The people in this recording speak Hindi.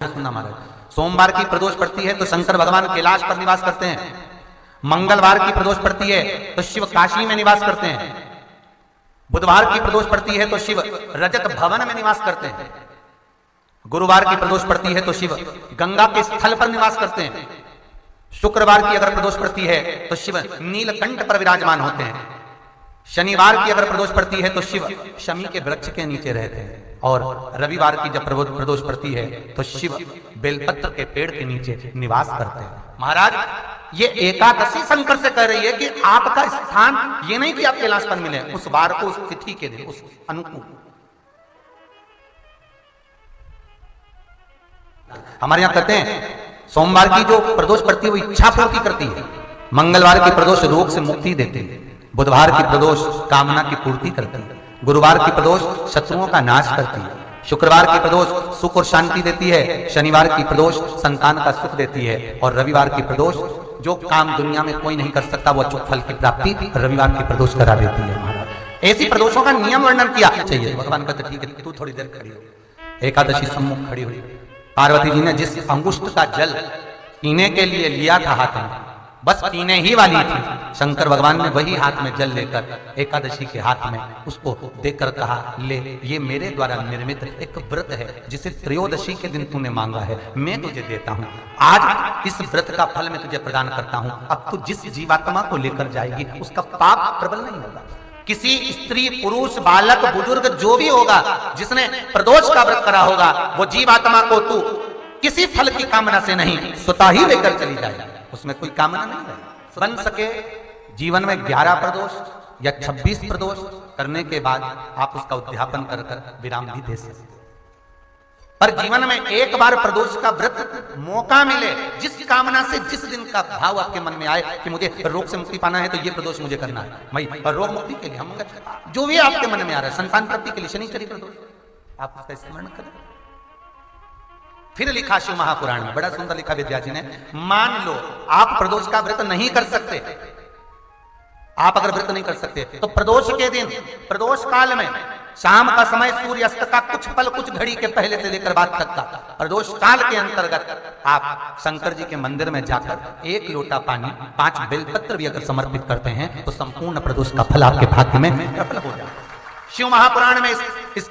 सुनना महाराज, सोमवार की प्रदोष पड़ती है तो शंकर भगवान कैलाश पर निवास करते हैं। मंगलवार की प्रदोष पड़ती है तो शिव काशी में निवास करते हैं। बुधवार की प्रदोष पड़ती है तो शिव रजत भवन में निवास करते हैं। गुरुवार की प्रदोष पड़ती है तो शिव गंगा के स्थल पर निवास करते हैं। शुक्रवार की अगर प्रदोष पड़ती है तो शिव नीलकंठ पर विराजमान होते हैं। शनिवार की अगर प्रदोष पड़ती है तो शिव शमी के वृक्ष के नीचे रहते हैं। और रविवार की जब प्रदोष पड़ती है तो शिव बेलपत्र के पेड़ के नीचे निवास करते हैं। महाराज, ये एकादशी शंकर से कह रही है कि आपका स्थान ये नहीं कि आप कैलाश पर मिले, उस वार को, उस तिथि के दिन, उस अनुकूल। हमारे यहां कहते हैं सोमवार की जो प्रदोष पड़ती है वो इच्छा पूर्ति करती है। मंगलवार की प्रदोष रोग से मुक्ति देती है। बुधवार की प्रदोष कामना की पूर्ति करती है। गुरुवार की प्रदोष शत्रुओं का नाश करती है। शुक्रवार की प्रदोष सुख और शांति देती है। शनिवार की प्रदोष संतान का सुख देती है। और रविवार की प्रदोष जो काम दुनिया में कोई नहीं कर सकता वो अचूक फल की प्राप्ति रविवार की प्रदोष करा देती है। महाराज, ऐसी प्रदोषों का नियम वर्णन किया चाहिए। भगवान कहते ठीक है, तू थोड़ी देर खड़ी हो। एकादशी सम्मुख खड़ी हुई। पार्वती जी ने जिस अंगुष्ठ का जल पीने के लिए लिया था हाथ में, बस पीने ही वाली थी, शंकर भगवान ने वही हाथ में जल लेकर एकादशी के हाथ में उसको देकर कहा, ले, ये मेरे द्वारा निर्मित एक व्रत है जिसे त्रयोदशी के दिन तूने मांगा है, मैं तुझे देता हूं। आज इस व्रत का फल मैं तुझे प्रदान करता हूं। अब तू जिस जीवात्मा को लेकर जाएगी उसका पाप प्रबल नहीं होगा। किसी स्त्री, पुरुष, बालक, बुजुर्ग जो भी होगा जिसने प्रदोष का व्रत करा होगा वो जीवात्मा को तू किसी फल की कामना से नहीं स्वतः ही लेकर चली जाएगी। उसमें कोई कामना नहीं है। बन सके जीवन में 11 प्रदोष या 26 प्रदोष करने के बाद आप उसका उद्यापन कर विराम भी दे सकते। पर जीवन में एक बार प्रदोष का व्रत मौका मिले, जिस कामना से, जिस दिन का भाव आपके मन में आए कि मुझे रोग से मुक्ति पाना है तो ये प्रदोष मुझे करना है, भाई रोग मुक्ति के लिए, हम जो भी आपके मन में आ रहा है, संतान प्राप्ति के लिए शनिचरी प्रदोष, आप उसका स्मरण करें। फिर लिखा शिव महापुराण में, बड़ा सुंदर लिखा विद्या जी ने, मान लो आप प्रदोष का व्रत नहीं कर सकते, आप अगर व्रत नहीं कर सकते तो प्रदोष के दिन, प्रदोष काल में शाम का समय, सूर्य अस्त का कुछ पल, कुछ घड़ी के पहले से लेकर बाद तक का प्रदोष काल के अंतर्गत आप शंकर जी के मंदिर में जाकर 1 लोटा पानी, 5 बेलपत्र भी अगर समर्पित करते हैं तो संपूर्ण प्रदोष का फल आपके भाग्य में प्रबल हो जाए। शिव महापुराण में इस